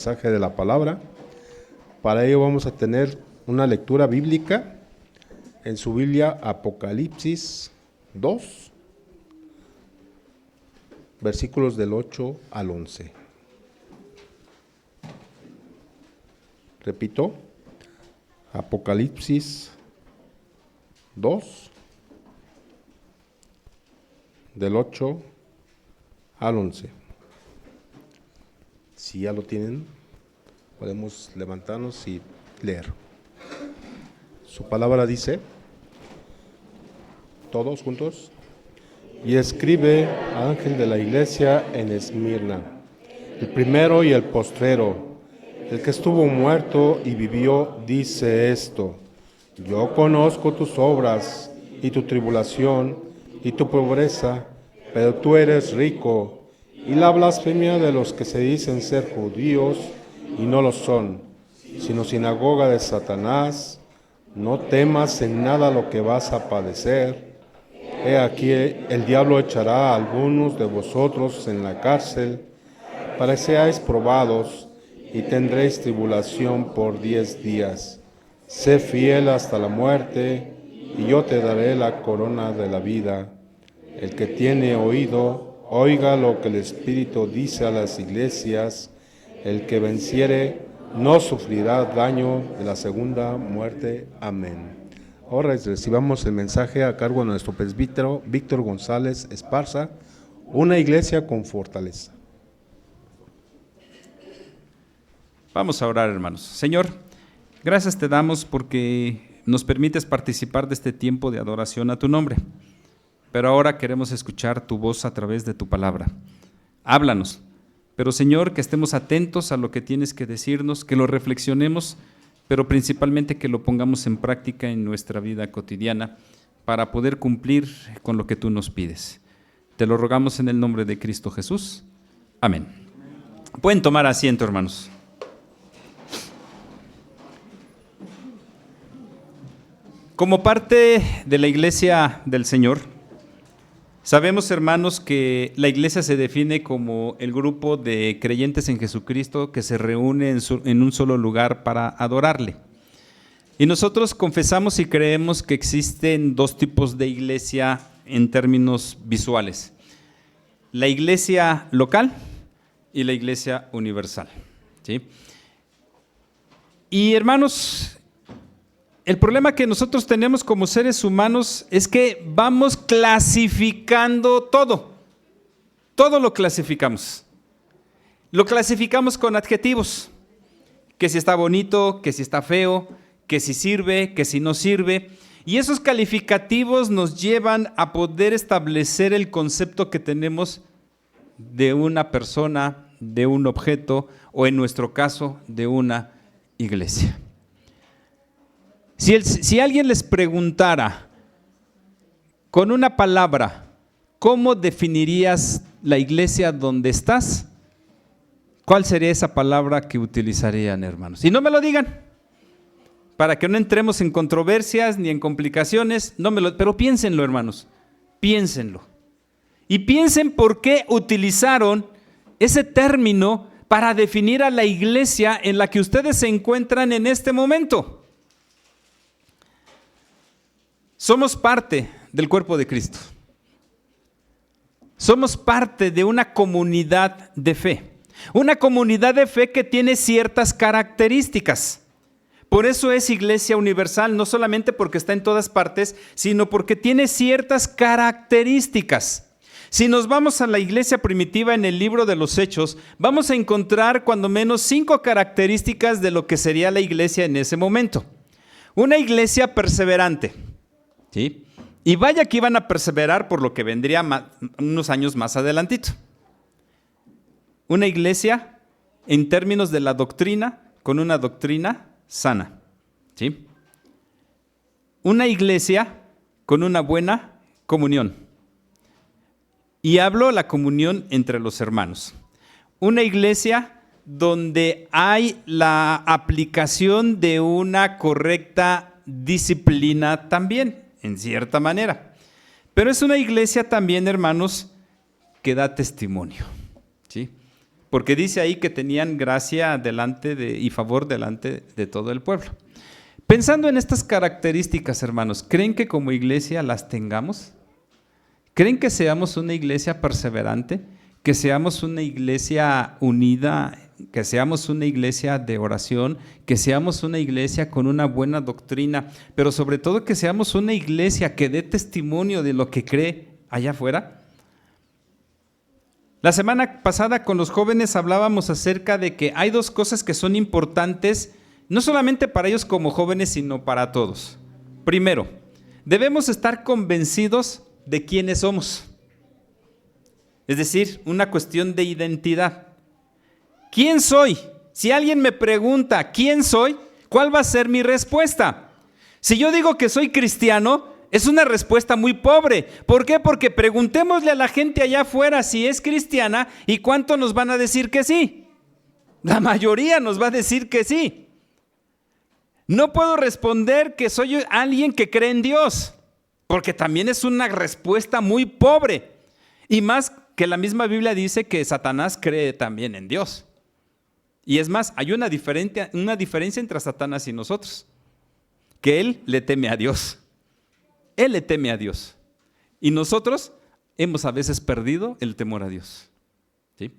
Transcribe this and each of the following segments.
Mensaje de la palabra. Para ello vamos a tener una lectura bíblica en su Biblia, Apocalipsis 2, versículos del 8 al 11. Repito, Apocalipsis 2, del 8 al 11. Si ya lo tienen, podemos levantarnos y leer. Su palabra dice, todos juntos: y escribe al ángel de la iglesia en Esmirna, el primero y el postrero, el que estuvo muerto y vivió, dice esto: yo conozco tus obras y tu tribulación y tu pobreza, pero tú eres rico, y la blasfemia de los que se dicen ser judíos y no lo son, sino sinagoga de Satanás. No temas en nada lo que vas a padecer. He aquí, el diablo echará a algunos de vosotros en la cárcel, para que seáis probados, y tendréis tribulación por 10 días. Sé fiel hasta la muerte, y yo te daré la corona de la vida. El que tiene oído, oiga lo que el Espíritu dice a las iglesias. El que venciere no sufrirá daño de la segunda muerte. Amén. Ahora recibamos el mensaje a cargo de nuestro presbítero Víctor González Esparza, una iglesia con fortaleza. Vamos a orar, hermanos. Señor, gracias te damos porque nos permites participar de este tiempo de adoración a tu nombre. Pero ahora queremos escuchar tu voz a través de tu palabra. Háblanos. Pero Señor, que estemos atentos a lo que tienes que decirnos, que lo reflexionemos, pero principalmente que lo pongamos en práctica en nuestra vida cotidiana para poder cumplir con lo que tú nos pides. Te lo rogamos en el nombre de Cristo Jesús. Amén. Pueden tomar asiento, hermanos. Como parte de la Iglesia del Señor, sabemos, hermanos, que la iglesia se define como el grupo de creyentes en Jesucristo que se reúne en un solo lugar para adorarle. Y nosotros confesamos y creemos que existen dos tipos de iglesia en términos visuales: la iglesia local y la iglesia universal, ¿sí? Y hermanos, el problema que nosotros tenemos como seres humanos es que vamos clasificando todo lo clasificamos. Lo clasificamos con adjetivos, que si está bonito, que si está feo, que si sirve, que si no sirve. Y esos calificativos nos llevan a poder establecer el concepto que tenemos de una persona, de un objeto o, en nuestro caso, de una iglesia. Si alguien les preguntara con una palabra, ¿cómo definirías la iglesia donde estás? ¿Cuál sería esa palabra que utilizarían, hermanos? Y no me lo digan, para que no entremos en controversias ni en complicaciones, pero piénsenlo, hermanos, piénsenlo. Y piensen por qué utilizaron ese término para definir a la iglesia en la que ustedes se encuentran en este momento. Somos parte del cuerpo de Cristo. Somos parte de una comunidad de fe. Una comunidad de fe que tiene ciertas características. Por eso es iglesia universal, no solamente porque está en todas partes, sino porque tiene ciertas características. Si nos vamos a la iglesia primitiva en el libro de los Hechos, vamos a encontrar cuando menos 5 características de lo que sería la iglesia en ese momento. Una iglesia perseverante. ¿Sí? Y vaya que iban a perseverar por lo que vendría unos años más adelantito. Una iglesia en términos de la doctrina, con una doctrina sana. ¿Sí? Una iglesia con una buena comunión. Y hablo la comunión entre los hermanos. Una iglesia donde hay la aplicación de una correcta disciplina también, en cierta manera. Pero es una iglesia también, hermanos, que da testimonio, ¿sí? porque dice ahí que tenían gracia y favor delante de todo el pueblo. Pensando en estas características, hermanos, ¿creen que como iglesia las tengamos? ¿Creen que seamos una iglesia perseverante? ¿Que seamos una iglesia unida? ¿Que seamos una iglesia de oración? ¿Que seamos una iglesia con una buena doctrina? Pero sobre todo que seamos una iglesia que dé testimonio de lo que cree allá afuera. La semana pasada con los jóvenes hablábamos acerca de que hay dos cosas que son importantes, no solamente para ellos como jóvenes, sino para todos. Primero, debemos estar convencidos de quiénes somos. Es decir, una cuestión de identidad. ¿Quién soy? Si alguien me pregunta ¿quién soy?, ¿cuál va a ser mi respuesta? Si yo digo que soy cristiano, es una respuesta muy pobre. ¿Por qué? Porque preguntémosle a la gente allá afuera si es cristiana y cuánto nos van a decir que sí. La mayoría nos va a decir que sí. No puedo responder que soy alguien que cree en Dios, porque también es una respuesta muy pobre. Y más que la misma Biblia dice que Satanás cree también en Dios. Y es más, hay una diferencia entre Satanás y nosotros, que él le teme a Dios. Él le teme a Dios. Y nosotros hemos a veces perdido el temor a Dios. ¿Sí?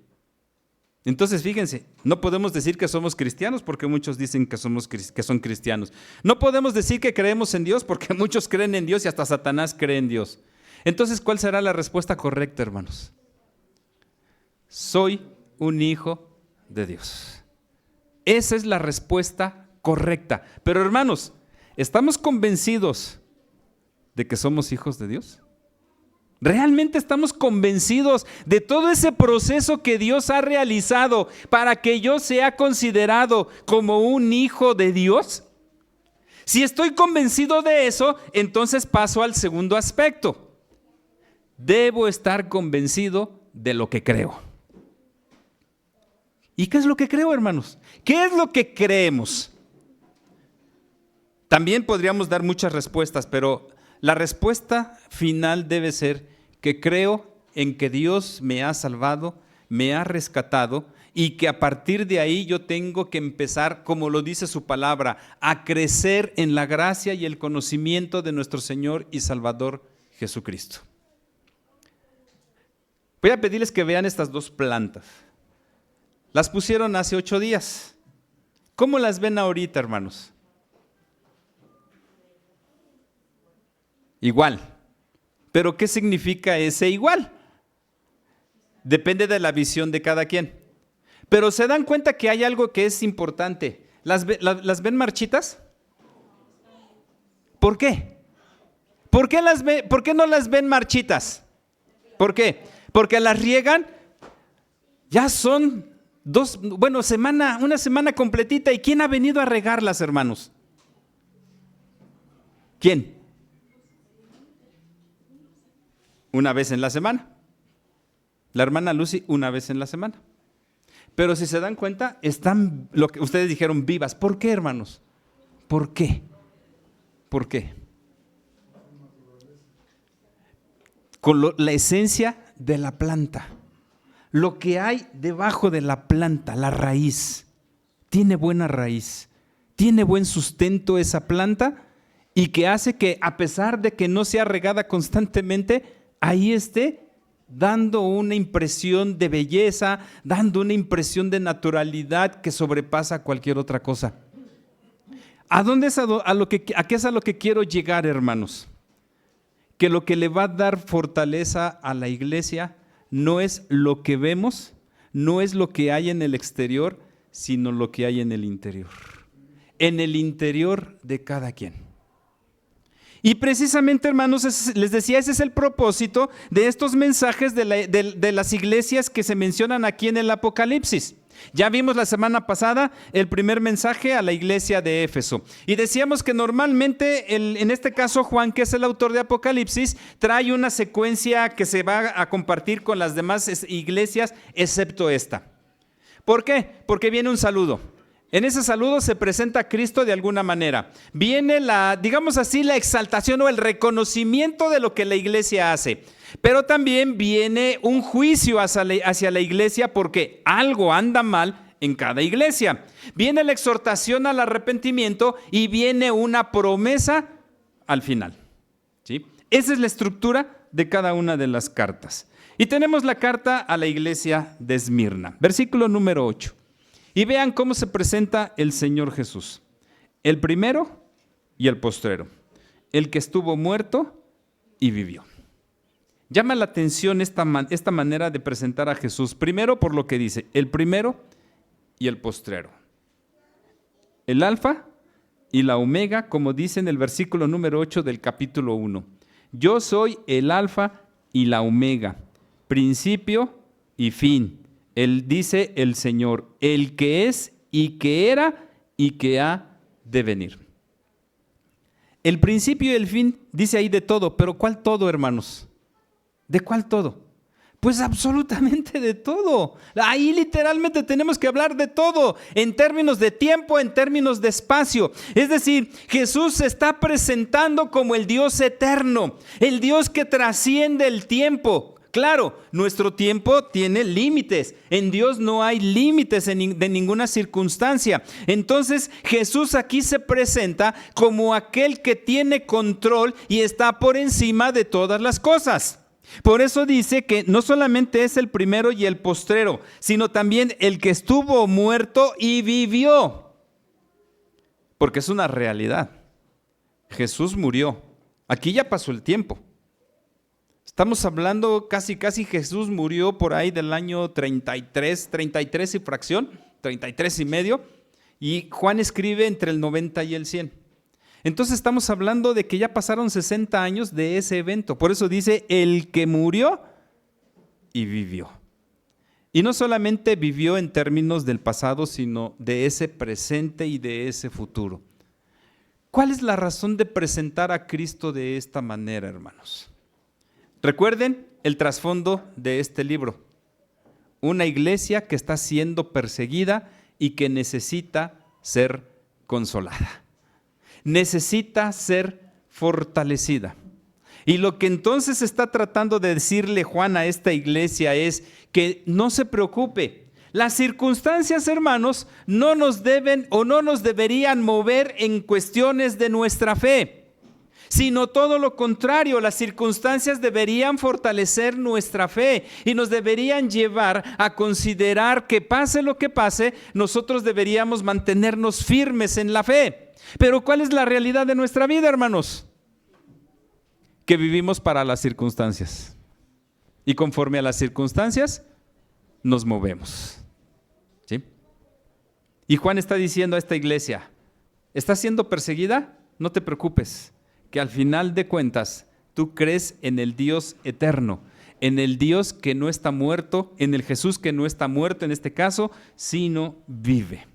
Entonces, fíjense, no podemos decir que somos cristianos porque muchos dicen que son cristianos. No podemos decir que creemos en Dios porque muchos creen en Dios y hasta Satanás cree en Dios. Entonces, ¿cuál será la respuesta correcta, hermanos? Soy un hijo de Dios. Esa es la respuesta correcta. Pero, hermanos, ¿estamos convencidos de que somos hijos de Dios? ¿Realmente estamos convencidos de todo ese proceso que Dios ha realizado para que yo sea considerado como un hijo de Dios? Si estoy convencido de eso, entonces paso al segundo aspecto. Debo estar convencido de lo que creo. ¿Y qué es lo que creo, hermanos? ¿Qué es lo que creemos? También podríamos dar muchas respuestas, pero la respuesta final debe ser que creo en que Dios me ha salvado, me ha rescatado y que a partir de ahí yo tengo que empezar, como lo dice su palabra, a crecer en la gracia y el conocimiento de nuestro Señor y Salvador Jesucristo. Voy a pedirles que vean estas dos plantas. Las pusieron hace 8 días. ¿Cómo las ven ahorita, hermanos? Igual. ¿Pero qué significa ese igual? Depende de la visión de cada quien. Pero se dan cuenta que hay algo que es importante. ¿Las ven marchitas? ¿Por qué? ¿Por qué no las ven marchitas? ¿Por qué? Porque las riegan, ya son una semana completita. ¿Y quién ha venido a regarlas, hermanos? ¿Quién? Una vez en la semana. La hermana Lucy, una vez en la semana. Pero si se dan cuenta, están, lo que ustedes dijeron, vivas. ¿Por qué, hermanos? ¿Por qué? ¿Por qué? Con la esencia de la planta. Lo que hay debajo de la planta, la raíz. Tiene buena raíz. Tiene buen sustento esa planta y que hace que, a pesar de que no sea regada constantemente, ahí esté dando una impresión de belleza, dando una impresión de naturalidad que sobrepasa cualquier otra cosa. ¿A qué es a lo que quiero llegar, hermanos? Que lo que le va a dar fortaleza a la iglesia no es lo que vemos, no es lo que hay en el exterior, sino lo que hay en el interior. En el interior de cada quien. Y precisamente, hermanos, les decía, ese es el propósito de estos mensajes de las iglesias que se mencionan aquí en el Apocalipsis. Ya vimos la semana pasada el primer mensaje a la iglesia de Éfeso. Y decíamos que normalmente, en este caso Juan, que es el autor de Apocalipsis, trae una secuencia que se va a compartir con las demás iglesias, excepto esta. ¿Por qué? Porque viene un saludo. En ese saludo se presenta a Cristo de alguna manera. Viene digamos así, la exaltación o el reconocimiento de lo que la iglesia hace. Pero también viene un juicio hacia la iglesia porque algo anda mal en cada iglesia. Viene la exhortación al arrepentimiento y viene una promesa al final. ¿Sí? Esa es la estructura de cada una de las cartas. Y tenemos la carta a la iglesia de Esmirna, versículo número 8. Y vean cómo se presenta el Señor Jesús. El primero y el postrero. El que estuvo muerto y vivió. Llama la atención esta manera de presentar a Jesús. Primero por lo que dice, el primero y el postrero. El alfa y la omega, como dice en el versículo número 8 del capítulo 1. Yo soy el alfa y la omega, principio y fin. Él dice el Señor, el que es y que era y que ha de venir. El principio y el fin dice ahí de todo, pero ¿cuál todo, hermanos? ¿De cuál todo? Pues absolutamente de todo. Ahí literalmente tenemos que hablar de todo, en términos de tiempo, en términos de espacio. Es decir, Jesús se está presentando como el Dios eterno, el Dios que trasciende el tiempo. Claro, nuestro tiempo tiene límites. En Dios no hay límites de ninguna circunstancia. Entonces Jesús aquí se presenta como aquel que tiene control y está por encima de todas las cosas. Por eso dice que no solamente es el primero y el postrero, sino también el que estuvo muerto y vivió. Porque es una realidad. Jesús murió. Aquí ya pasó el tiempo. Estamos hablando casi Jesús murió por ahí del año 33 y fracción, 33 y medio, y Juan escribe entre el 90 y el 100. Entonces estamos hablando de que ya pasaron 60 años de ese evento. Por eso dice el que murió y vivió. Y no solamente vivió en términos del pasado, sino de ese presente y de ese futuro. ¿Cuál es la razón de presentar a Cristo de esta manera, hermanos? Recuerden el trasfondo de este libro. Una iglesia que está siendo perseguida y que necesita ser consolada. Necesita ser fortalecida. Y lo que entonces está tratando de decirle Juan a esta iglesia es que no se preocupe. Las circunstancias, hermanos, no nos deben o no nos deberían mover en cuestiones de nuestra fe, sino todo lo contrario. Las circunstancias deberían fortalecer nuestra fe y nos deberían llevar a considerar que pase lo que pase, nosotros deberíamos mantenernos firmes en la fe. Pero ¿cuál es la realidad de nuestra vida, hermanos? Que vivimos para las circunstancias y conforme a las circunstancias nos movemos. ¿Sí? Y Juan está diciendo a esta iglesia, ¿estás siendo perseguida? No te preocupes, que al final de cuentas tú crees en el Dios eterno, en el Dios que no está muerto, en el Jesús que no está muerto en este caso, sino vive.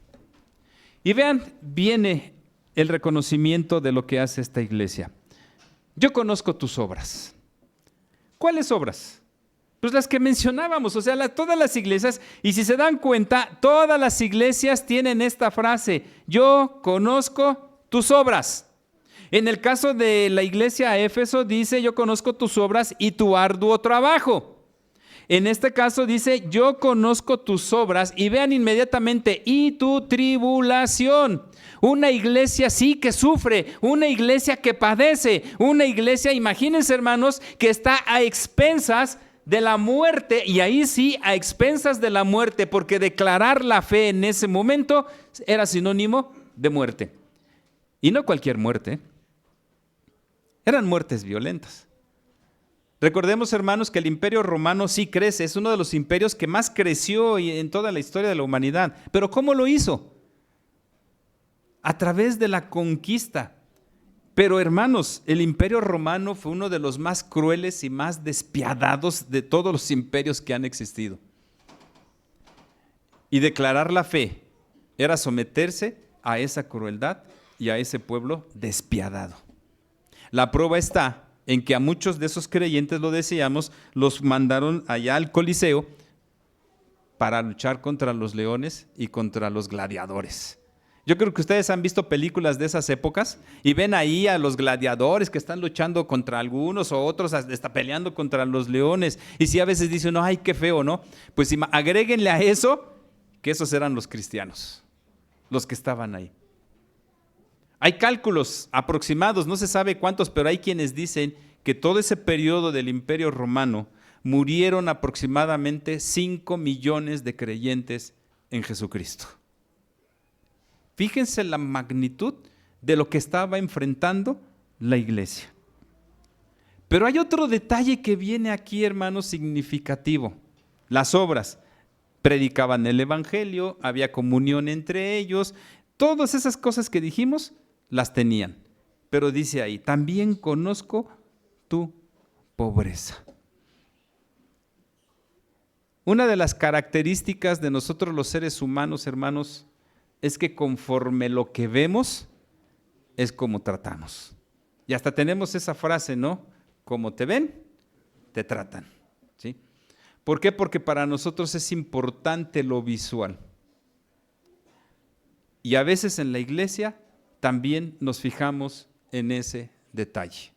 Y vean, viene el reconocimiento de lo que hace esta iglesia. Yo conozco tus obras. ¿Cuáles obras? Pues las que mencionábamos, o sea, todas las iglesias, y si se dan cuenta, todas las iglesias tienen esta frase, yo conozco tus obras. En el caso de la iglesia a Éfeso dice, yo conozco tus obras y tu arduo trabajo. En este caso dice, yo conozco tus obras, y vean inmediatamente, y tu tribulación. Una iglesia sí que sufre, una iglesia que padece, una iglesia, imagínense hermanos, que está a expensas de la muerte, y ahí sí a expensas de la muerte, porque declarar la fe en ese momento era sinónimo de muerte. Y no cualquier muerte, eran muertes violentas. Recordemos, hermanos, que el Imperio Romano sí crece, es uno de los imperios que más creció en toda la historia de la humanidad. ¿Pero cómo lo hizo? A través de la conquista. Pero, hermanos, el Imperio Romano fue uno de los más crueles y más despiadados de todos los imperios que han existido. Y declarar la fe era someterse a esa crueldad y a ese pueblo despiadado. La prueba está en que a muchos de esos creyentes, lo decíamos, los mandaron allá al Coliseo para luchar contra los leones y contra los gladiadores. Yo creo que ustedes han visto películas de esas épocas y ven ahí a los gladiadores que están luchando contra algunos o otros, está peleando contra los leones. Y si a veces dicen, no, ay, qué feo, ¿no? Pues agréguenle a eso que esos eran los cristianos, los que estaban ahí. Hay cálculos aproximados, no se sabe cuántos, pero hay quienes dicen que todo ese periodo del Imperio Romano murieron aproximadamente 5 millones de creyentes en Jesucristo. Fíjense la magnitud de lo que estaba enfrentando la iglesia. Pero hay otro detalle que viene aquí, hermanos, significativo. Las obras. Predicaban el evangelio, había comunión entre ellos, todas esas cosas que dijimos las tenían. Pero dice ahí, también conozco tu pobreza. Una de las características de nosotros los seres humanos, hermanos, es que conforme lo que vemos, es como tratamos. Y hasta tenemos esa frase, ¿no? Como te ven, te tratan. ¿Sí? ¿Por qué? Porque para nosotros es importante lo visual. Y a veces en la iglesia también nos fijamos en ese detalle.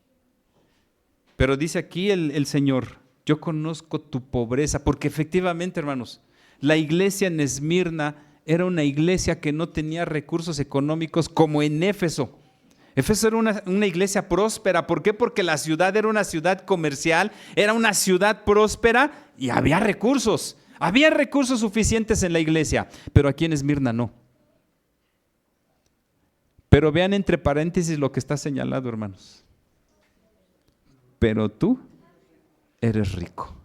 Pero dice aquí el Señor, yo conozco tu pobreza, porque efectivamente, hermanos, la iglesia en Esmirna era una iglesia que no tenía recursos económicos como en Éfeso. Éfeso era una iglesia próspera. ¿Por qué? Porque la ciudad era una ciudad comercial, era una ciudad próspera y había recursos. Había recursos suficientes en la iglesia, pero aquí en Esmirna no. Pero vean entre paréntesis lo que está señalado, hermanos. Pero tú eres rico.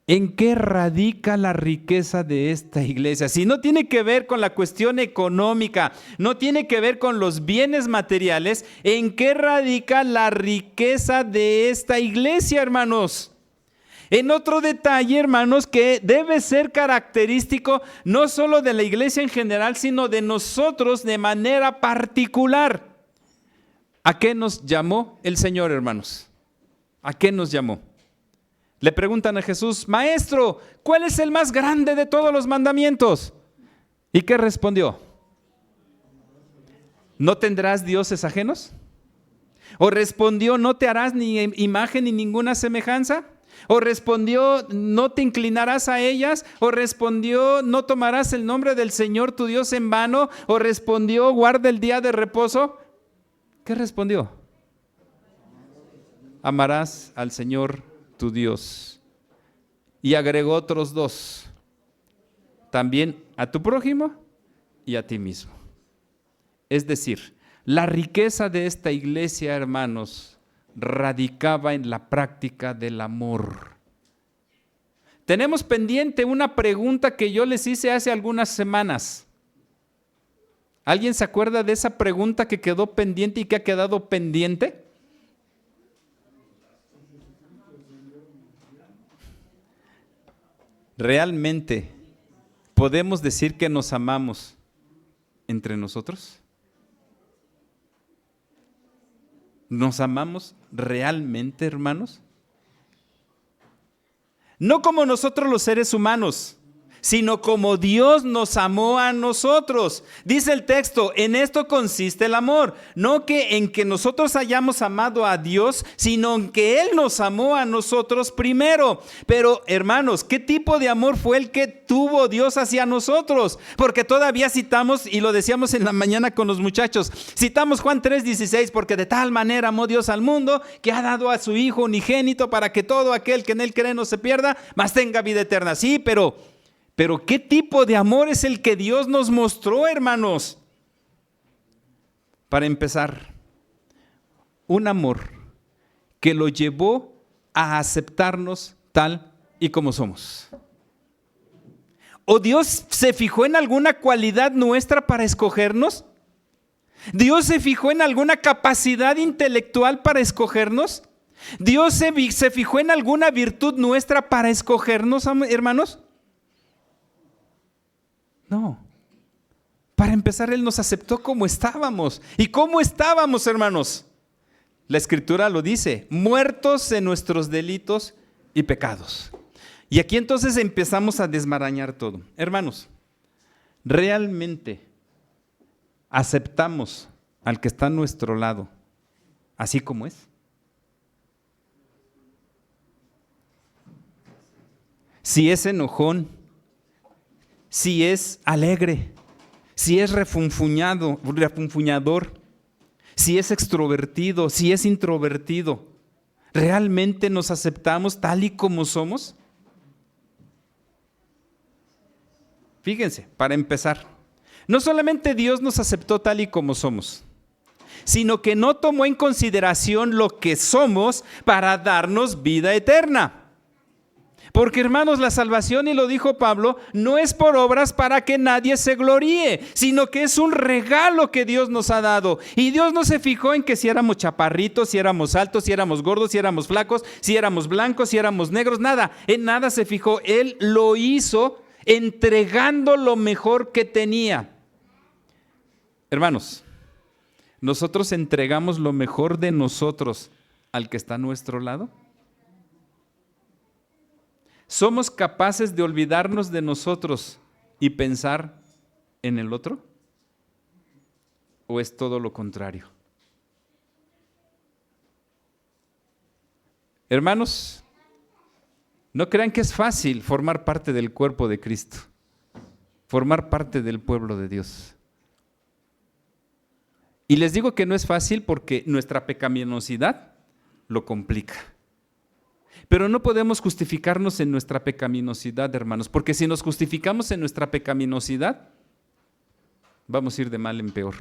¿En qué radica la riqueza de esta iglesia? Si no tiene que ver con la cuestión económica, no tiene que ver con los bienes materiales, ¿en qué radica la riqueza de esta iglesia, hermanos? En otro detalle, hermanos, que debe ser característico no solo de la iglesia en general, sino de nosotros de manera particular. ¿A qué nos llamó el Señor, hermanos? ¿A qué nos llamó? Le preguntan a Jesús, Maestro, ¿cuál es el más grande de todos los mandamientos? ¿Y qué respondió? ¿No tendrás dioses ajenos? ¿O respondió, no te harás ni imagen ni ninguna semejanza? ¿O respondió, no te inclinarás a ellas? ¿O respondió, no tomarás el nombre del Señor tu Dios en vano? ¿O respondió, guarda el día de reposo? ¿Qué respondió? Amarás al Señor tu Dios. Y agregó otros 2, también a tu prójimo y a ti mismo. Es decir, la riqueza de esta iglesia, hermanos, radicaba en la práctica del amor. Tenemos pendiente una pregunta que yo les hice hace algunas semanas. ¿Alguien se acuerda de esa pregunta que quedó pendiente y que ha quedado pendiente? ¿Realmente podemos decir que nos amamos entre nosotros? ¿Nos amamos realmente, hermanos? No como nosotros los seres humanos, sino como Dios nos amó a nosotros. Dice el texto, en esto consiste el amor, no que en que nosotros hayamos amado a Dios, sino en que Él nos amó a nosotros primero. Pero hermanos, ¿qué tipo de amor fue el que tuvo Dios hacia nosotros? Porque todavía citamos, y lo decíamos en la mañana con los muchachos, citamos Juan 3:16, porque de tal manera amó Dios al mundo, que ha dado a su Hijo unigénito para que todo aquel que en Él cree no se pierda, mas tenga vida eterna. Sí, pero ¿qué tipo de amor es el que Dios nos mostró, hermanos? Para empezar, un amor que lo llevó a aceptarnos tal y como somos. ¿O Dios se fijó en alguna cualidad nuestra para escogernos? ¿Dios se fijó en alguna capacidad intelectual para escogernos? ¿Dios se fijó en alguna virtud nuestra para escogernos, hermanos? No. Para empezar, Él nos aceptó como estábamos. ¿Y cómo estábamos, hermanos? La Escritura lo dice, muertos en nuestros delitos y pecados. Y aquí entonces empezamos a desmarañar todo. Hermanos, realmente aceptamos al que está a nuestro lado, así como es. Si es enojón, si es alegre, si es refunfuñador, si es extrovertido, si es introvertido, ¿realmente nos aceptamos tal y como somos? Fíjense, para empezar, no solamente Dios nos aceptó tal y como somos, sino que no tomó en consideración lo que somos para darnos vida eterna. Porque, hermanos, la salvación, y lo dijo Pablo, no es por obras para que nadie se gloríe, sino que es un regalo que Dios nos ha dado. Y Dios no se fijó en que si éramos chaparritos, si éramos altos, si éramos gordos, si éramos flacos, si éramos blancos, si éramos negros, nada. En nada se fijó. Él lo hizo entregando lo mejor que tenía. Hermanos, ¿nosotros entregamos lo mejor de nosotros al que está a nuestro lado? ¿Somos capaces de olvidarnos de nosotros y pensar en el otro? ¿O es todo lo contrario? Hermanos, no crean que es fácil formar parte del cuerpo de Cristo, formar parte del pueblo de Dios. Y les digo que no es fácil porque nuestra pecaminosidad lo complica. Pero no podemos justificarnos en nuestra pecaminosidad, hermanos, porque si nos justificamos en nuestra pecaminosidad, vamos a ir de mal en peor.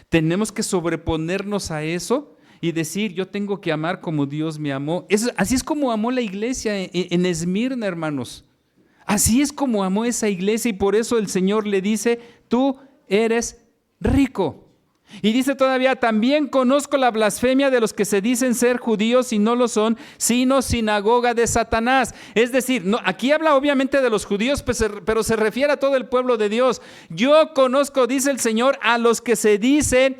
Tenemos que sobreponernos a eso y decir, yo tengo que amar como Dios me amó. Así es como amó la iglesia en Esmirna, hermanos. Así es como amó esa iglesia, y por eso el Señor le dice, tú eres rico. Y dice todavía, también conozco la blasfemia de los que se dicen ser judíos y no lo son, sino sinagoga de Satanás. Es decir, no, aquí habla obviamente de los judíos, pero se refiere a todo el pueblo de Dios. Yo conozco, dice el Señor, a los que se dicen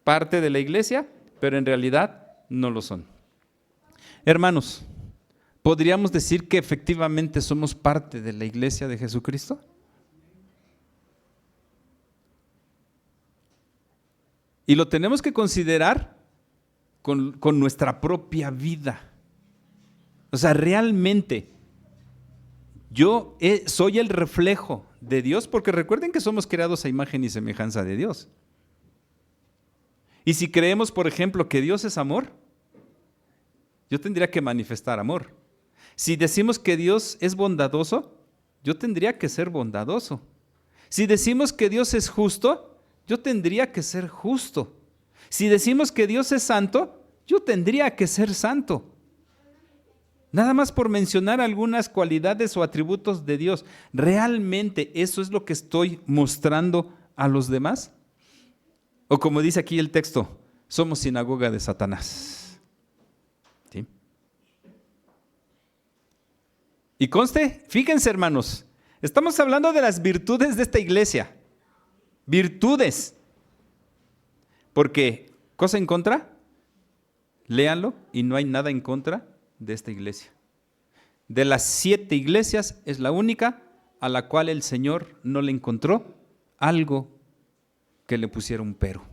parte de la iglesia, pero en realidad no lo son. Hermanos, ¿podríamos decir que efectivamente somos parte de la iglesia de Jesucristo? Y lo tenemos que considerar con nuestra propia vida. O sea, realmente, yo soy el reflejo de Dios, porque recuerden que somos creados a imagen y semejanza de Dios. Y si creemos, por ejemplo, que Dios es amor, yo tendría que manifestar amor. Si decimos que Dios es bondadoso, yo tendría que ser bondadoso. Si decimos que Dios es justo, yo tendría que ser justo. Si decimos que Dios es santo, yo tendría que ser santo. Nada más por mencionar algunas cualidades o atributos de Dios. ¿Realmente eso es lo que estoy mostrando a los demás? O como dice aquí el texto, somos sinagoga de Satanás. ¿Sí? Y conste, fíjense, hermanos, estamos hablando de las virtudes de esta iglesia. Virtudes. Porque, ¿cosa en contra? Léanlo, y no hay nada en contra de esta iglesia. De las 7 iglesias es la única a la cual el Señor no le encontró algo que le pusiera un pero.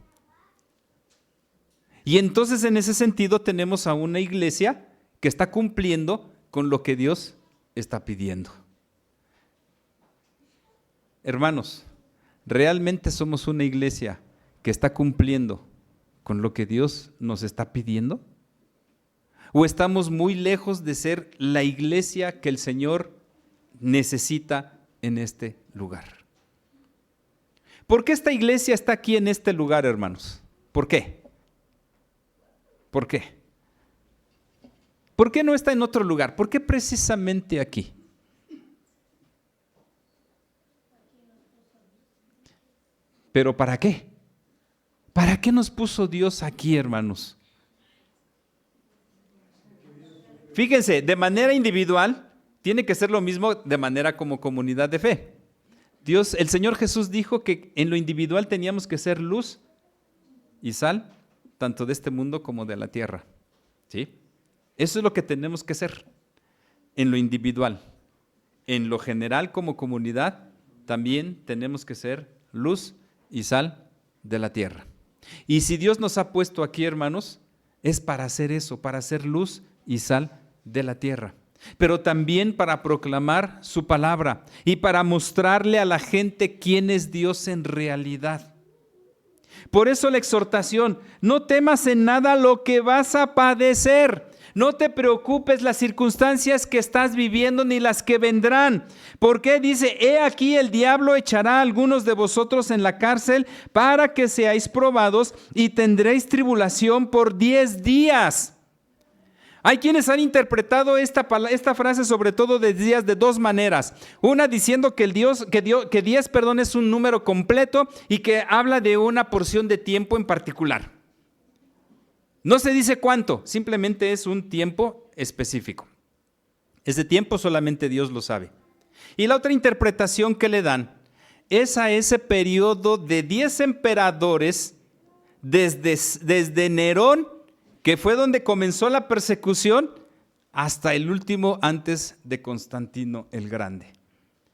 Y entonces en ese sentido tenemos a una iglesia que está cumpliendo con lo que Dios está pidiendo. Hermanos, ¿realmente somos una iglesia que está cumpliendo con lo que Dios nos está pidiendo? ¿O estamos muy lejos de ser la iglesia que el Señor necesita en este lugar? ¿Por qué esta iglesia está aquí en este lugar, hermanos? ¿Por qué? ¿Por qué? ¿Por qué no está en otro lugar? ¿Por qué precisamente aquí? ¿Pero para qué? ¿Para qué nos puso Dios aquí, hermanos? Fíjense, de manera individual, tiene que ser lo mismo de manera como comunidad de fe. Dios, el Señor Jesús dijo que en lo individual teníamos que ser luz y sal, tanto de este mundo como de la tierra. ¿Sí? Eso es lo que tenemos que ser en lo individual. En lo general, como comunidad, también tenemos que ser luz y sal de la tierra. Y si Dios nos ha puesto aquí, hermanos, es para hacer eso, para hacer luz y sal de la tierra, pero también para proclamar su palabra y para mostrarle a la gente quién es Dios en realidad. Por eso la exhortación: no temas en nada lo que vas a padecer. No te preocupes las circunstancias que estás viviendo ni las que vendrán. Porque dice: he aquí el diablo echará a algunos de vosotros en la cárcel para que seáis probados y tendréis tribulación por 10 días. Hay quienes han interpretado esta frase, sobre todo de días, de dos maneras. Una diciendo que 10 es un número completo y que habla de una porción de tiempo en particular. No se dice cuánto, simplemente es un tiempo específico. Ese tiempo solamente Dios lo sabe. Y la otra interpretación que le dan es a ese periodo de 10 emperadores desde Nerón, que fue donde comenzó la persecución, hasta el último antes de Constantino el Grande.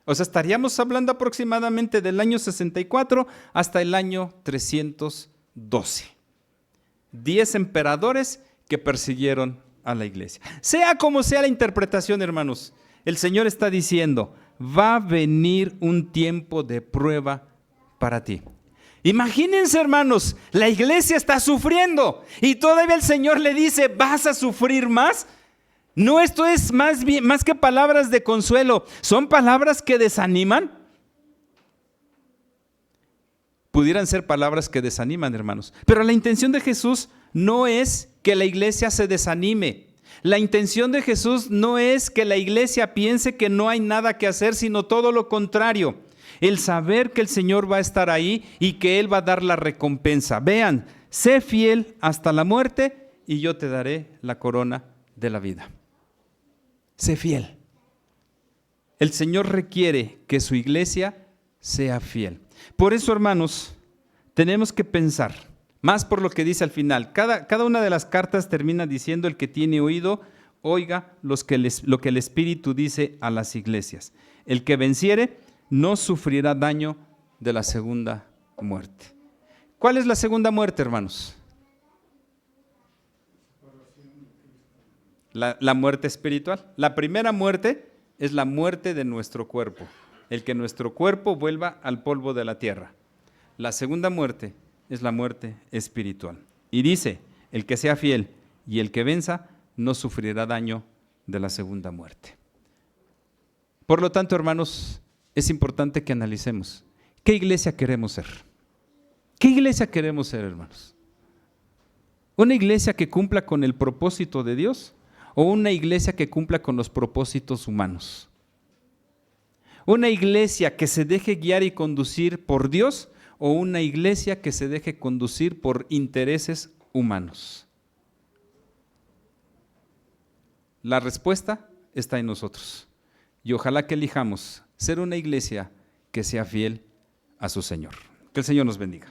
O sea, estaríamos hablando aproximadamente del año 64 hasta el año 312. 10 emperadores que persiguieron a la iglesia. Sea como sea la interpretación, hermanos, el Señor está diciendo: va a venir un tiempo de prueba para ti. Imagínense, hermanos, la iglesia está sufriendo y todavía el Señor le dice: ¿vas a sufrir más? No, esto es más que palabras de consuelo, son palabras que desaniman. Pudieran ser palabras que desaniman, hermanos, pero la intención de Jesús no es que la iglesia se desanime. La intención de Jesús no es que la iglesia piense que no hay nada que hacer, sino todo lo contrario. El saber que el Señor va a estar ahí y que Él va a dar la recompensa. Vean: sé fiel hasta la muerte y yo te daré la corona de la vida. Sé fiel. El Señor requiere que su iglesia sea fiel. Por eso, hermanos, tenemos que pensar, más por lo que dice al final. Cada una de las cartas termina diciendo: el que tiene oído, oiga lo que el Espíritu dice a las iglesias. El que venciere no sufrirá daño de la segunda muerte. ¿Cuál es la segunda muerte, hermanos? La muerte espiritual. La primera muerte es la muerte de nuestro cuerpo, el que nuestro cuerpo vuelva al polvo de la tierra. La segunda muerte es la muerte espiritual. Y dice: el que sea fiel y el que venza no sufrirá daño de la segunda muerte. Por lo tanto, hermanos, es importante que analicemos qué iglesia queremos ser. ¿Qué iglesia queremos ser, hermanos? ¿Una iglesia que cumpla con el propósito de Dios o una iglesia que cumpla con los propósitos humanos? ¿Una iglesia que se deje guiar y conducir por Dios o una iglesia que se deje conducir por intereses humanos? La respuesta está en nosotros y ojalá que elijamos ser una iglesia que sea fiel a su Señor. Que el Señor nos bendiga.